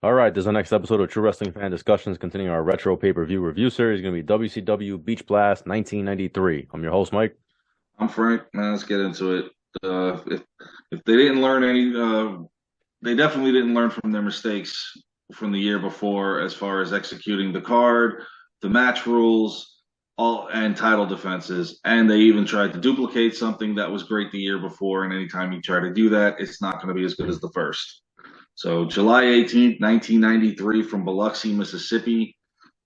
All right, this is our next episode of True Wrestling Fan Discussions, continuing our retro pay-per-view review series. It's going to be WCW Beach Blast 1993. I'm your host, Mike. I'm Frank. Man, let's get into it. If they didn't learn they definitely didn't learn from their mistakes from the year before, as far as executing the card, the match rules, all and title defenses. And they even tried to duplicate something that was great the year before. And anytime you try to do that, it's not going to be as good as the first. So July 18th, 1993, from Biloxi, Mississippi.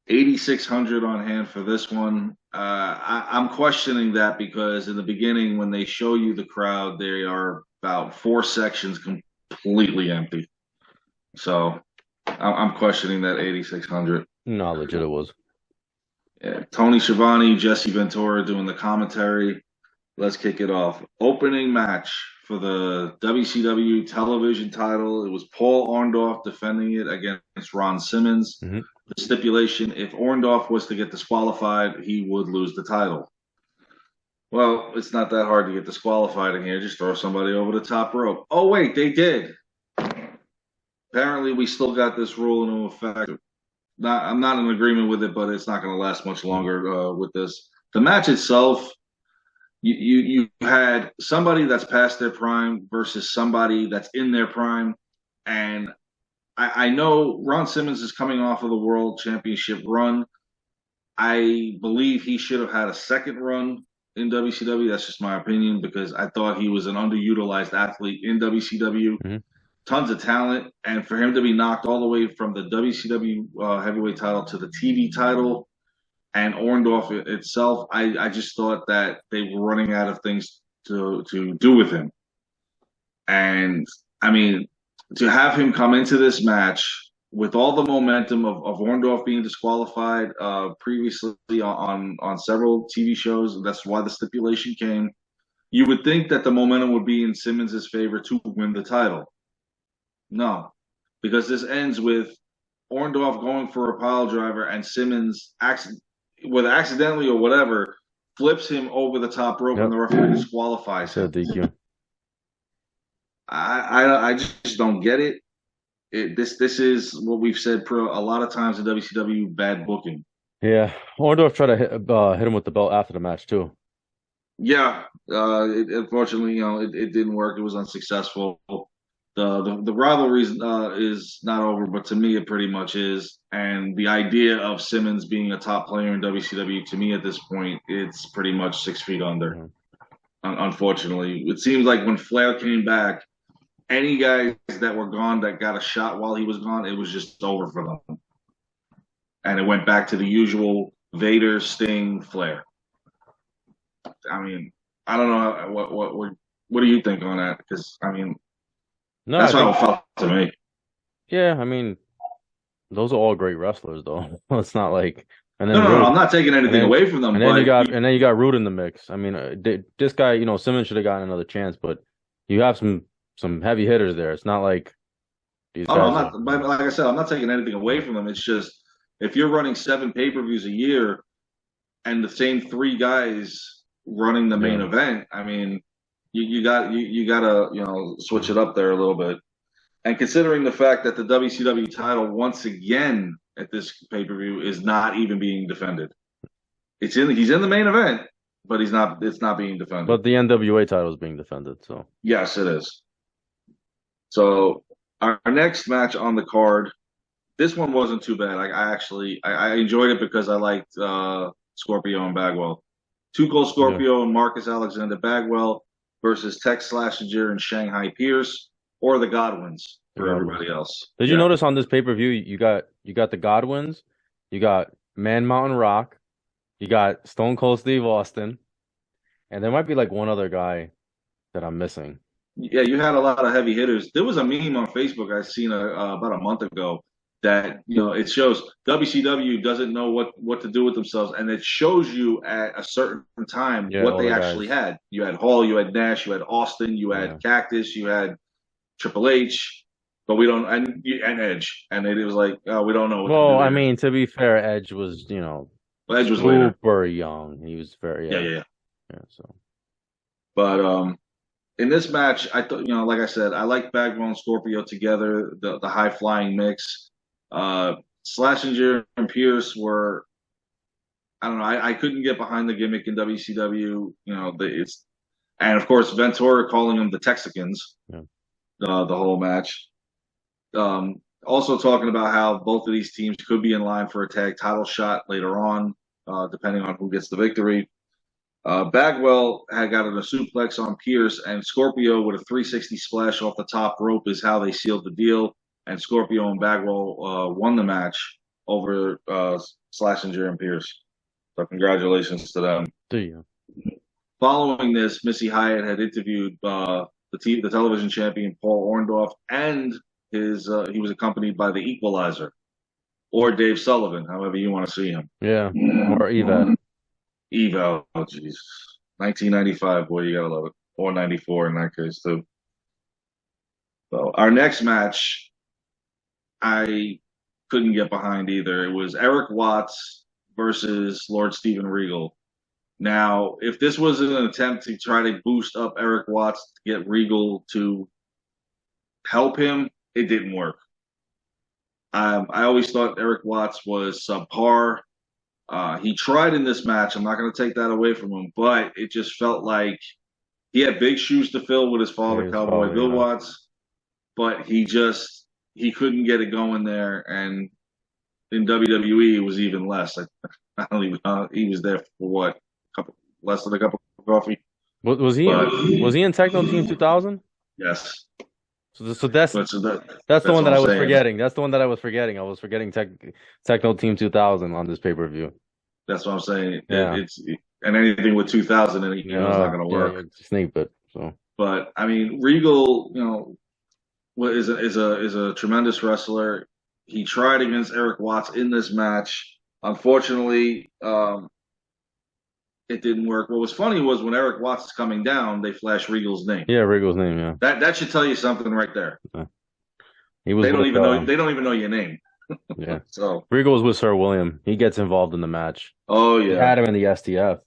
8,600 on hand for this one. I'm questioning that because in the beginning, when they show you the crowd, they are about four sections completely empty. So I'm questioning that 8,600. No, legit it was. Yeah. Tony Schiavone, Jesse Ventura doing the commentary. Let's kick it off. Opening match for the WCW television title. It was Paul Orndorf defending it against Ron Simmons. Hmm. The stipulation, if Orndorf was to get disqualified, he would lose the title. Well, it's not that hard to get disqualified in here. Just throw somebody over the top rope. Oh, wait, they did. Apparently, we still got this rule in effect. I'm not in agreement with it, but it's not going to last much longer with this. The match itself, you had somebody that's past their prime versus somebody that's in their prime, and I know Ron Simmons is coming off of the World Championship run. I believe he should have had a second run in WCW. That's just my opinion because I thought he was an underutilized athlete in WCW. Hmm. Tons of talent, and for him to be knocked all the way from the WCW heavyweight title to the TV title and Orndorff itself, I just thought that they were running out of things to do with him. And I mean, to have him come into this match with all the momentum of Orndorff being disqualified previously on several TV shows, that's why the stipulation came. You would think that the momentum would be in Simmons' favor to win the title. No, because this ends with Orndorff going for a pile driver and Simmons, whether accidentally or whatever, flips him over the top rope and Yep. the referee disqualifies Said him. DQ. I just don't get it. This is what we've said a lot of times in WCW: bad booking. Yeah, Orndorff tried to hit him with the belt after the match too. Yeah, unfortunately, it didn't work. It was unsuccessful. The rivalry is not over, but to me, it pretty much is. And the idea of Simmons being a top player in WCW, to me at this point, it's pretty much 6 feet under. Hmm. Unfortunately, it seems like when Flair came back, any guys that were gone that got a shot while he was gone, it was just over for them. And it went back to the usual Vader, Sting, Flair. I mean, I don't know what do you think on that? Because I mean, No, I that's how think it felt to me. yeah. I mean, those are all great wrestlers, though. It's not like and No, then no, no. Rude, I'm not taking and anything then away from them, and then you but got and then you got Rude in the mix. I mean, this guy, Simmons should have gotten another chance, but you have some heavy hitters there. It's not like these oh no, I'm guys are. not. But like I said, I'm not taking anything away from them. It's just if you're running 7 pay-per-views a year and the same three guys running the main Yeah. event, I mean, you gotta switch it up there a little bit. And considering the fact that the WCW title once again at this pay-per-view is not even being defended, he's in the main event, but he's not. It's not being defended. But the NWA title is being defended, so Yes, it is. So our next match on the card, this one wasn't too bad. I enjoyed it because I liked Scorpio and Bagwell. Tuco yeah. Scorpio and Marcus Alexander Bagwell versus Tex Slashinger and Shanghai Pierce, or the Godwins The for Godwins. everybody else. Did you Yeah. notice on this pay-per-view you got the Godwins, you got Man Mountain Rock, you got Stone Cold Steve Austin, and there might be like one other guy that I'm missing. Yeah, you had a lot of heavy hitters. There was a meme on Facebook I seen about a month ago that it shows WCW doesn't know what to do with themselves, and it shows you at a certain time Yeah, what all they the actually guys. had. You had Hall, you had Nash, you had Austin, you Yeah. had Cactus, you had Triple H, but we don't and Edge, and it was like we don't know what to Well, do I here. mean, to be fair, Edge was, Well, Edge was later. super young. He was very, Yeah, yeah, yeah, yeah. yeah. So, But in this match, I thought, like I said, I like Bagwell and Scorpio together, the high flying mix. Schlesinger and Pierce were, I don't know, I couldn't get behind the gimmick in WCW. And of course Ventura calling them the Texicans Yeah. the whole match. Also talking about how both of these teams could be in line for a tag title shot later on, depending on who gets the victory. Bagwell had gotten a suplex on Pierce, and Scorpio with a 360 splash off the top rope is how they sealed the deal. And Scorpio and Bagwell won the match over Schlesinger and Pierce. So congratulations to them. Do you? Following this, Missy Hyatt had interviewed the television champion Paul Orndorf, and he was accompanied by the Equalizer or Dave Sullivan, however you want to see him. Yeah. Or Eva. Evo, oh jeez, 1995, boy, you gotta love it, or 94 in that case too. So our next match, I couldn't get behind either. It was Eric Watts versus Lord Steven Regal. Now, if this was an attempt to try to boost up Eric Watts to get Regal to help him, it didn't work. I always thought Eric Watts was subpar. He tried in this match. I'm not going to take that away from him, but it just felt like he had big shoes to fill with his father, Cowboy Bill Watts, but he couldn't get it going there. And in WWE, it was even less. I don't even he was there for what, less than a cup of coffee. Was he in Techno Team 2000? Yes. So that's the one that I was forgetting. That's the one that I was forgetting. I was forgetting Techno Team 2000 on this pay-per-view. That's what I'm saying. Yeah. And anything with 2000 in it, it's not going to work. Yeah, snake bit. So, but I mean, Regal, is a tremendous wrestler. He tried against Eric Watts in this match. Unfortunately, it didn't work. What was funny was when Eric Watts is coming down, they flash Regal's name. Yeah, Regal's name. Yeah, that should tell you something right there. Yeah. They don't even know your name. Yeah. So Regal was with Sir William. He gets involved in the match. Oh yeah. He had him in the STF.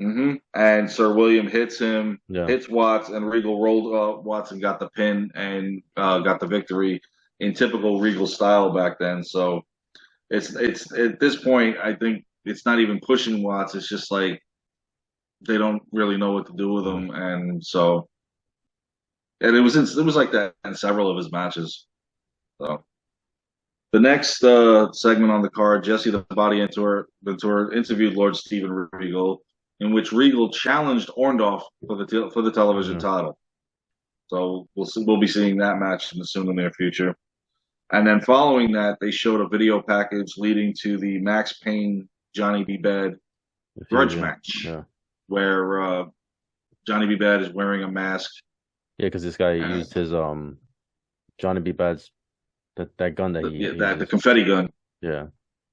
Mm-hmm. And Sir William hits him, Yeah. hits Watts, and Regal rolled Watts and got the pin and got the victory in typical Regal style back then. So it's at this point, I think it's not even pushing Watts. It's just like they don't really know what to do with him, and it was like that in several of his matches. So the next segment on the card, Jesse the Body Ventura interviewed Lord Steven Regal, in which Regal challenged Orndorf for the television title. So we'll be seeing that match in the soon and near future. And then following that, they showed a video package leading to the Max Payne Johnny B. Bad grudge match, where Johnny B. Bad is wearing a mask. Yeah, because this guy used his Johnny B. Bad's that gun that the confetti gun. Yeah.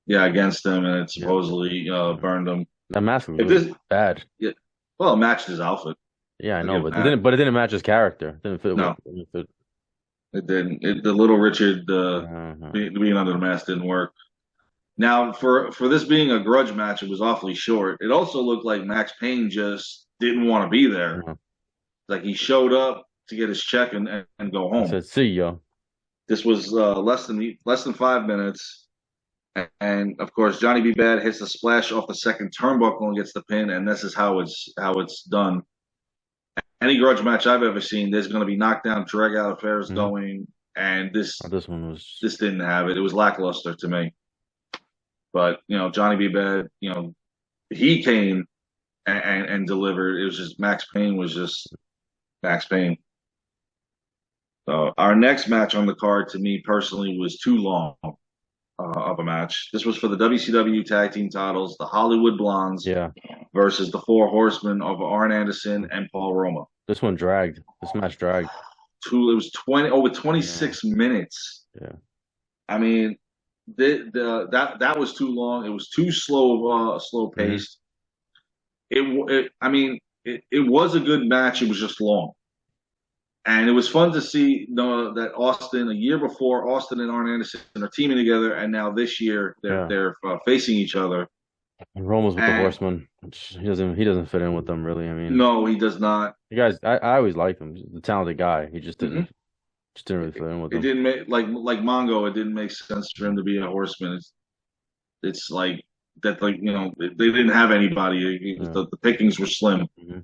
Yeah, against him, and it supposedly burned him. That mask was bad. Yeah, well, it matched his outfit. Yeah, I know, but it didn't match his character. It didn't fit. No, it didn't. The Little Richard being under the mask didn't work. Now, for this being a grudge match, it was awfully short. It also looked like Max Payne just didn't want to be there. Like he showed up to get his check and go home. I said, "See ya." This was less than 5 minutes. And of course, Johnny B. Bad hits the splash off the second turnbuckle and gets the pin, and this is how it's done. Any grudge match I've ever seen, there's going to be knockdown, drag out affairs going, and this didn't have it. It was lackluster to me. But Johnny B. Bad, he came and delivered. It was just Max Payne was just Max Payne. So our next match on the card, to me personally, was too long. Of a match. This was for the WCW Tag Team titles, the Hollywood Blondes versus the Four Horsemen of Arn Anderson and Paul Roma. This one dragged. This match dragged. It was over 26 minutes. Yeah. I mean, that was too long. It was too slow paced. It was a good match. It was just long. And it was fun to see that Austin, a year before, Austin and Arn Anderson are teaming together, and now this year they're facing each other. And Roma's with the Horsemen. He doesn't fit in with them really. I mean, no, he does not. You guys, I always liked him. He's a talented guy. He just didn't Just didn't really fit in with It them. didn't make like Mongo. It didn't make sense for him to be a Horseman. It's like that. Like they didn't have anybody. Yeah. The pickings were slim. Hmm.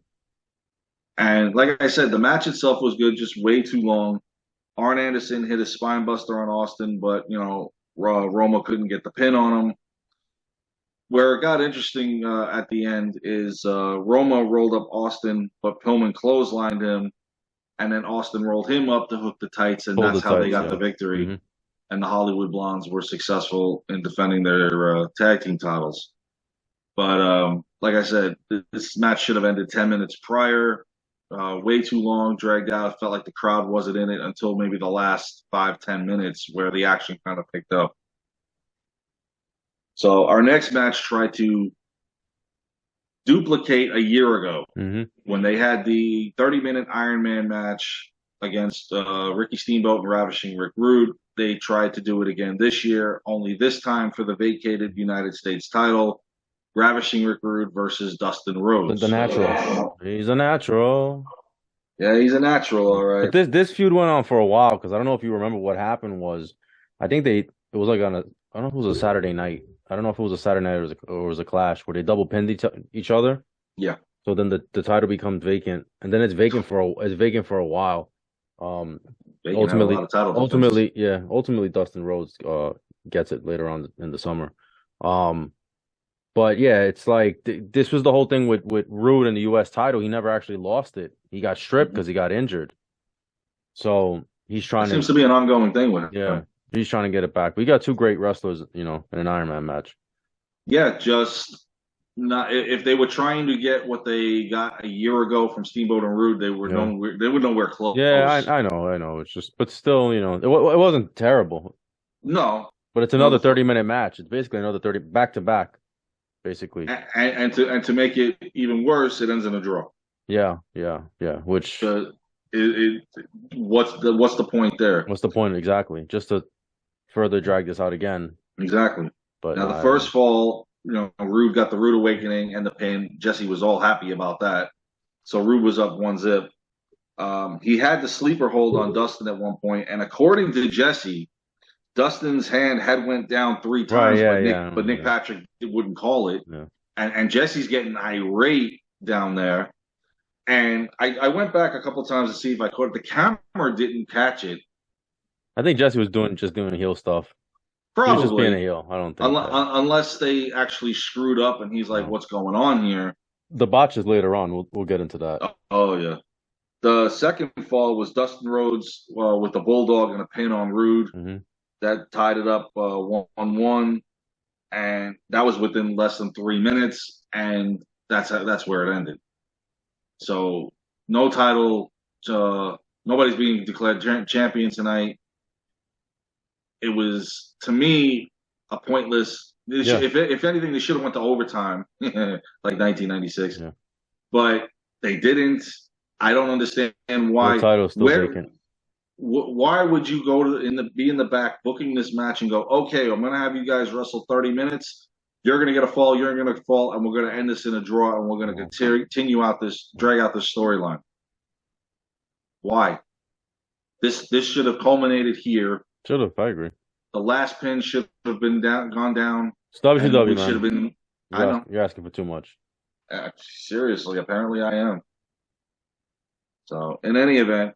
And like I said, the match itself was good, just way too long. Arn Anderson hit a spine buster on Austin, but Roma couldn't get the pin on him. Where it got interesting at the end is Roma rolled up Austin, but Pillman clotheslined him, and then Austin rolled him up to hook the tights, and Pulled the that's how they tights. got the Yeah. victory. Hmm. And the Hollywood Blondes were successful in defending their tag team titles. But like I said, this match should have ended 10 minutes prior. Way too long, dragged out. Felt like the crowd wasn't in it until maybe the last 5-10 minutes where the action kind of picked up. So our next match tried to duplicate a year ago Hmm. when they had the 30-minute Iron Man match against Ricky Steamboat and Ravishing Rick Rude. They tried to do it again this year, only this time for the vacated United States title. Ravishing Rick Rude versus Dustin Rhodes. The natural. He's a natural. Yeah, he's a natural, all But right. this feud went on for a while because I don't know if you remember what happened was I think it was like on a I don't know if it was a Saturday night. I don't know if it was a Saturday night or it was a clash where they double pinned each other. Yeah. So then the title becomes vacant, and then it's vacant for a while. They can have a lot of title defenses. Ultimately Dustin Rhodes gets it later on in the summer. But yeah, it's like this was the whole thing with Rude and the U.S. title. He never actually lost it. He got stripped because he got injured. So he's trying Seems to be an ongoing thing with him. yeah, he's trying to get it back. We got two great wrestlers, in an Iron Man match. Yeah, just not if they were trying to get what they got a year ago from Steamboat and Rude, they were nowhere close. Yeah, I know. It's just, but still, it wasn't terrible. No, But it's another 30-minute match. It's basically another 30 back to back, basically. and to make it even worse, it ends in a draw. Yeah. Which what's the point there? what's the point exactly? Just to further drag this out again. Exactly. But Now the first fall, Rude got the Rude Awakening and the pin. Jesse was all happy about that. So Rude was up 1-zip. He had the sleeper hold on Dustin at one point, and according to Jesse, Dustin's hand had went down 3 times, but Nick Patrick wouldn't call it. Yeah. And Jesse's getting irate down there. And I went back a couple times to see if I caught it. The camera didn't catch it. I think Jesse was just doing heel stuff. Probably. He was just being a heel. I don't think unless they actually screwed up and he's like, what's going on here? The botches later on. We'll get into that. Oh, yeah. The second fall was Dustin Rhodes with a bulldog and a pin on Rude. Mm-hmm. That tied it up 1-1, and that was within less than 3 minutes, and that's where it ended. So no title, nobody's being declared champion tonight. It was, to me, a pointless. If anything, they should have went to overtime, like 1996. Yeah. But they didn't. I don't understand why. The title's still vacant. Why would you go be in the back booking this match and go, okay, I'm going to have you guys wrestle 30 minutes. You're going to get a fall. You're going to fall, and we're going to end this in a draw, and we're going to drag out this storyline. Why? This should have culminated here. Should have. I agree. The last pin should have been gone down. It's WCW, man. Should have been. You're asking for too much. Seriously, apparently I am. So, in any event,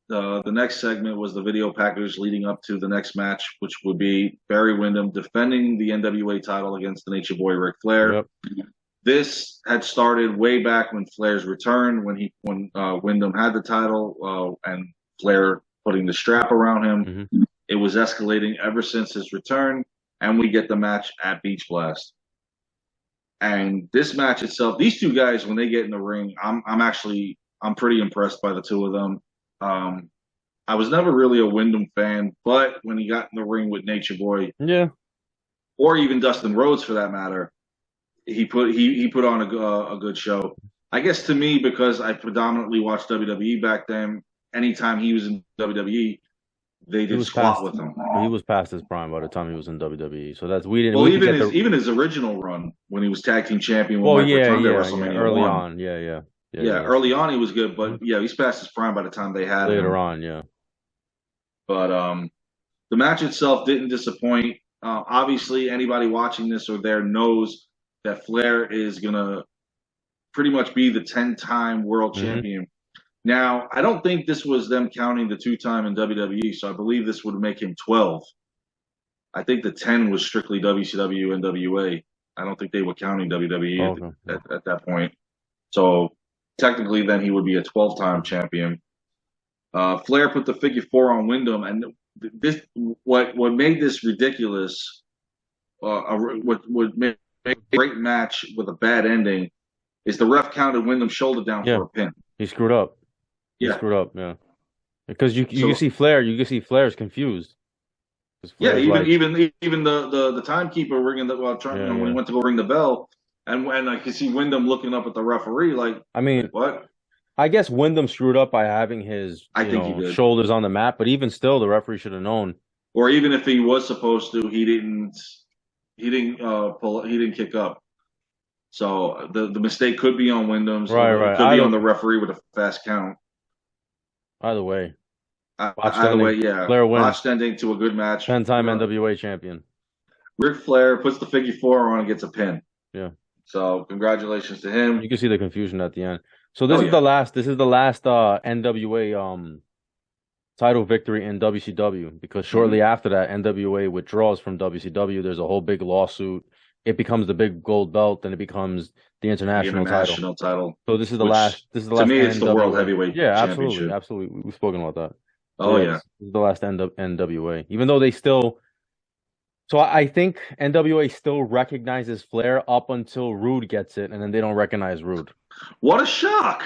the next segment was the video package leading up to the next match, which would be Barry Windham defending the NWA title against the Nature Boy Ric Flair. Yep. This had started way back when Flair's return, when Windham had the title, and Flair putting the strap around him. Mm-hmm. It was escalating ever since his return, and we get the match at Beach Blast. And this match itself, these two guys, when they get in the ring, I'm pretty impressed by the two of them. I was never really a Windham fan, but when he got in the ring with Nature Boy, or even Dustin Rhodes for that matter, he put on a good show. I guess to me, because I predominantly watched WWE back then, anytime he was in WWE, they did squat with him. He was past his prime by the time he was in WWE, so that's even his original run when he was tag team champion. Early on, early on he was good, but he's past his prime by the time they had later him. on, yeah. But the match itself didn't disappoint. Obviously, anybody watching this or there knows that Flair is gonna pretty much be the 10-time world Hmm. champion. Now, I don't think this was them counting the 2-time in WWE, so I believe this would make him 12. I think the 10 was strictly WCW and NWA. I don't think they were counting WWE Okay. at that point. So technically, then he would be a 12-time champion. Flair put the figure four on Windham, and this what made this ridiculous. What would make a great match with a bad ending is the ref counted Windham's shoulder down Yeah, for a pin. he screwed up. He Yeah. screwed up. Yeah, because you can So see Flair. You can see Flair's confused. Because yeah, Flair's like, even the timekeeper ringing the trying, yeah, when he yeah. went to go ring the bell, and I could see Wyndham looking up at the referee like, I mean, what? I guess Wyndham screwed up by having his, I think he did. shoulders on the mat, but even still, the referee should have known. Or even if he was supposed to, he didn't kick up. So the mistake could be on Wyndham's. Right, It right. could be on the referee with a fast count. Either way, botched Either way, ending. yeah, Flair wins. botched ending to a good match. 10-time NWA champion. Ric Flair puts the figure four on and gets a pin. Yeah. So congratulations to him. You can see the confusion at the end. So Oh, yeah. this is the last NWA title victory in WCW, because shortly after that NWA withdraws from WCW. There's a whole big lawsuit. It becomes the big gold belt, and it becomes the The international title. international title. So this is the Which, last. This is the to last me, it's the World NWA. Heavyweight Yeah, Championship. absolutely. We've spoken about that. So Oh, yeah, yeah. this is the last NWA. Even though they still. So I think NWA still recognizes Flair up until Rude gets it, and then they don't recognize Rude. What a shock.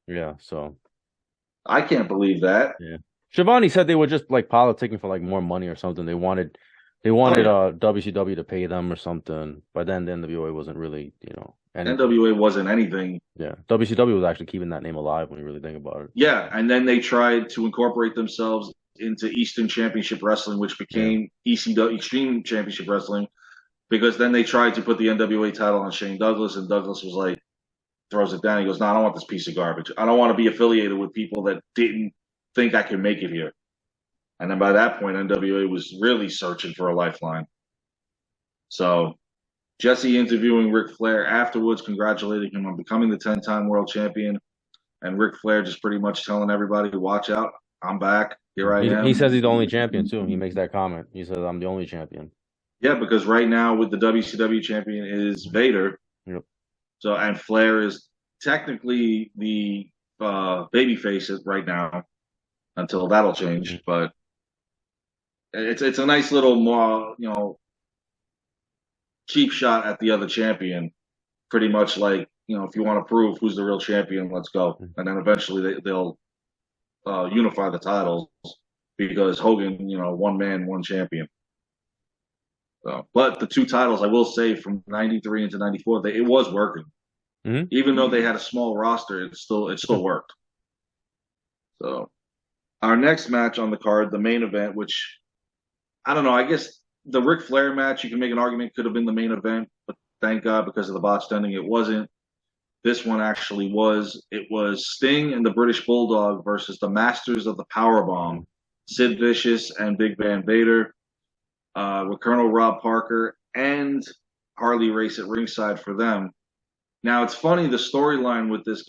Yeah. So I can't believe that. yeah. Shivani said they were just like politicking for like more money or something. They Oh, wanted yeah. WCW to pay them or something. By then the NWA wasn't really, anything. NWA wasn't anything. Yeah. WCW was actually keeping that name alive when you really think about it. Yeah, and then they tried to incorporate themselves into Eastern Championship Wrestling, which Yeah. became ECW Extreme Championship Wrestling, because then they tried to put the NWA title on Shane Douglas, and Douglas was like, throws it down. He goes, "No, I don't want this piece of garbage. I don't want to be affiliated with people that didn't think I could make it here." And then by that point, NWA was really searching for a lifeline. So Jesse interviewing Ric Flair afterwards, congratulating him on becoming the 10-time world champion. And Ric Flair just pretty much telling everybody, watch out, I'm back. Here I am. He says he's the only champion too. He makes that comment. He says, I'm the only champion. Yeah, because right now with the WCW champion is Vader. Yep. So, and Flair is technically the babyface right now until that'll change. Mhm. But it's a nice little cheap shot at the other champion. Pretty much like, if you want to prove who's the real champion, let's go. And then eventually they'll unify the titles, because Hogan, one man, one champion. So, but the two titles, I will say, from '93 into '94, it was working. Mm-hmm. Even though they had a small roster, it still worked. So, our next match on the card, the main event, which I don't know, I guess the Ric Flair match, you can make an argument could have been the main event, but thank God, because of the botched ending, it wasn't. This one actually was. It was Sting and the British Bulldog versus the Masters of the Powerbomb, Sid Vicious and Big Van Vader, with Colonel Rob Parker and Harley Race at ringside for them. Now it's funny, the storyline with this.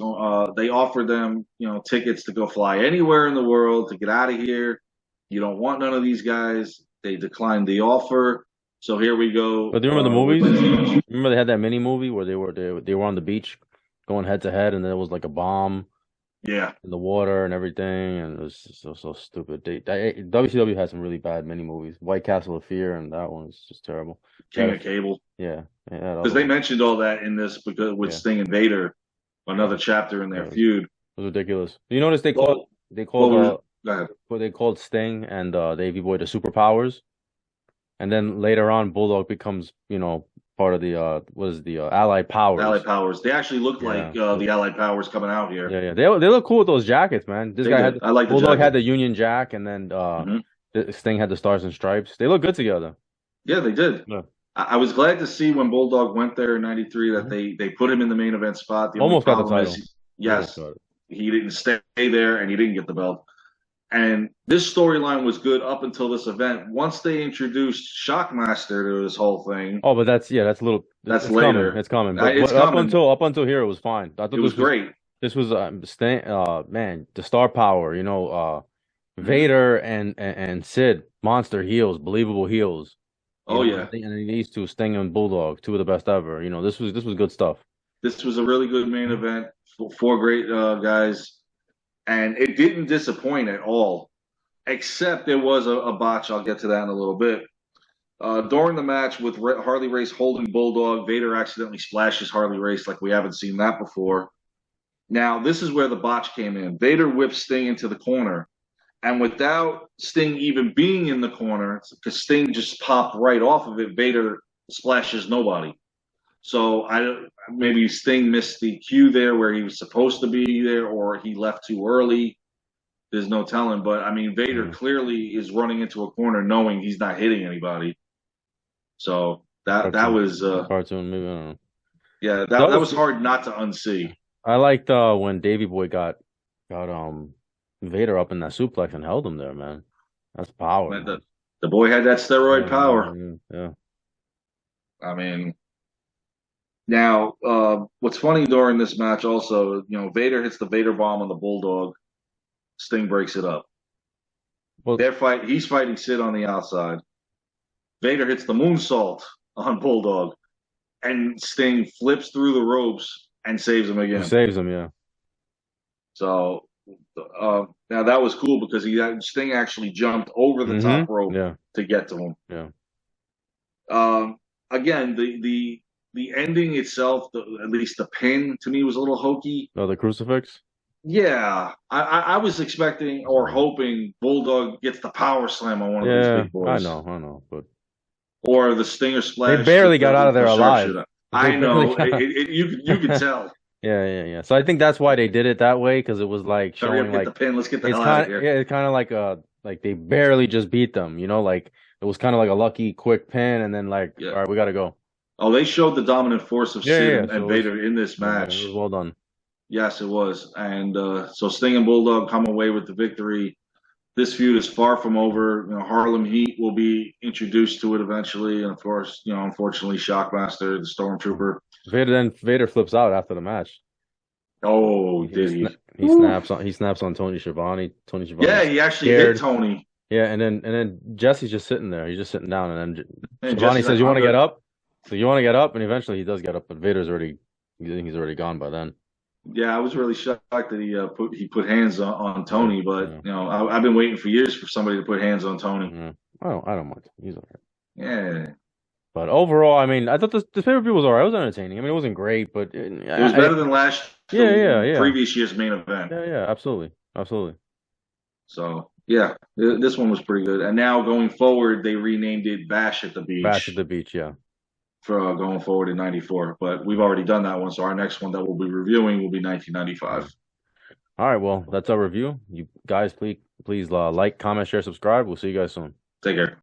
They offered them, tickets to go fly anywhere in the world to get out of here. You don't want none of these guys. They declined the offer. So here we go. But do you remember the movies? Remember they had that mini movie where they were on the beach going head to head, and then it was like a bomb. Yeah. In the water and everything, and it was just so stupid. WCW had some really bad mini movies. White Castle of Fear, and that one was just terrible. King of Cable. Yeah. Because they mentioned all that in this, because with Sting and Vader, another chapter in their feud. It was ridiculous. You notice they called Sting and Davey Boy the Superpowers, and then later on Bulldog becomes part of the Allied Powers. Allied Powers. They actually look like the Allied Powers coming out here. Yeah. They look cool with those jackets, man. I like Bulldog had the Union Jack, and then Sting had the Stars and Stripes. They look good together. Yeah, they did. Yeah. I was glad to see when Bulldog went there in '93 that they put him in the main event spot. The almost got the title. Yes, he didn't stay there, and he didn't get the belt. And this storyline was good up until this event. Once they introduced Shockmaster to this whole thing, Oh, but that's a little. that's It's coming. later. It's coming. It's But coming. up until here, it was fine. I It thought was great. this was man, the star power. Mhm. Vader and Sid, monster heels, believable heels. Oh yeah, And then these two, Sting and Bulldog, two of the best ever. This was good stuff. this was a really good main event. Four great guys, and it didn't disappoint at all. Except there was a botch. I'll get to that in a little bit. During the match with Harley Race holding Bulldog, Vader accidentally splashes Harley Race like we haven't seen that before. Now, this is where the botch came in. Vader whips Sting into the corner, and without Sting even being in the corner, because Sting just popped right off of it, Vader splashes nobody. So I maybe Sting missed the cue there where he was supposed to be there, or he left too early. There's no telling, but I mean, Vader Mm. clearly is running into a corner knowing he's not hitting anybody. So that Cartoon, was cartoon, maybe I don't know. yeah, So that was hard not to unsee. I liked when Davy Boy got Vader up in that suplex and held him there, man. That's power, Man, man. the boy had that Yeah, steroid power. yeah. I mean, now what's funny during this match also, Vader hits the Vader bomb on the Bulldog. Sting breaks it up. Well, He's fighting Sid on the outside. Vader hits the moonsault on Bulldog, and Sting flips through the ropes and saves him he again. saves him, yeah. So now that was cool because Sting actually jumped over the top rope Yeah, to get to him. yeah. Um, again, the ending itself, at least the pin to me was a little hokey. Oh, the crucifix? Yeah, I was expecting or hoping Bulldog gets the power slam on one of these Yeah, big boys, I know, but or the Stinger they splash barely got out of the there alive. sharpshooter. They I barely know got. you could tell. Yeah. So I think that's why they did it that way because it was like Hurry up, showing get the like pin. Let's get the hell out of here. it's kind of like they barely just beat them, like it was kind of like a lucky quick pin and then like all Yeah. right, we gotta go. Oh, they showed the dominant force of Sid Yeah. and So it was Vader in this it was match. well done. Yes, it was. And so Sting and Bulldog come away with the victory. This feud is far from over. Harlem Heat will be introduced to it eventually, and of course, unfortunately, Shockmaster, the Stormtrooper. Vader flips out after the match. Oh, did he? He snaps on Tony Schiavone. Tony Yeah, Schiavone's he actually hit scared. Tony, Yeah, and then Jesse's just sitting there. He's just sitting down, and then and Schiavone Jesse's says, like, "You want "I'm to get good." up?" So you want to get up, and eventually he does get up, but he's already gone by then. Yeah, I was really shocked that he put hands on Yeah, Tony, but yeah, I've been waiting for years for somebody to put hands on Tony. yeah. I don't mind. He's all right. Yeah, But overall, I mean, I thought the pay-per-view was all right. It was entertaining. I mean, it wasn't great, but it was better than the yeah, previous year's main event. absolutely, absolutely. So yeah, this one was pretty good. And now going forward, they renamed it Bash at the Bash at Beach the beach, yeah. for going forward in '94. But we've already done that one, so our next one that we'll be reviewing will be Yeah. 1995. All right, well, that's our review. You guys, please like, comment, share, subscribe. We'll see you guys soon. Take care.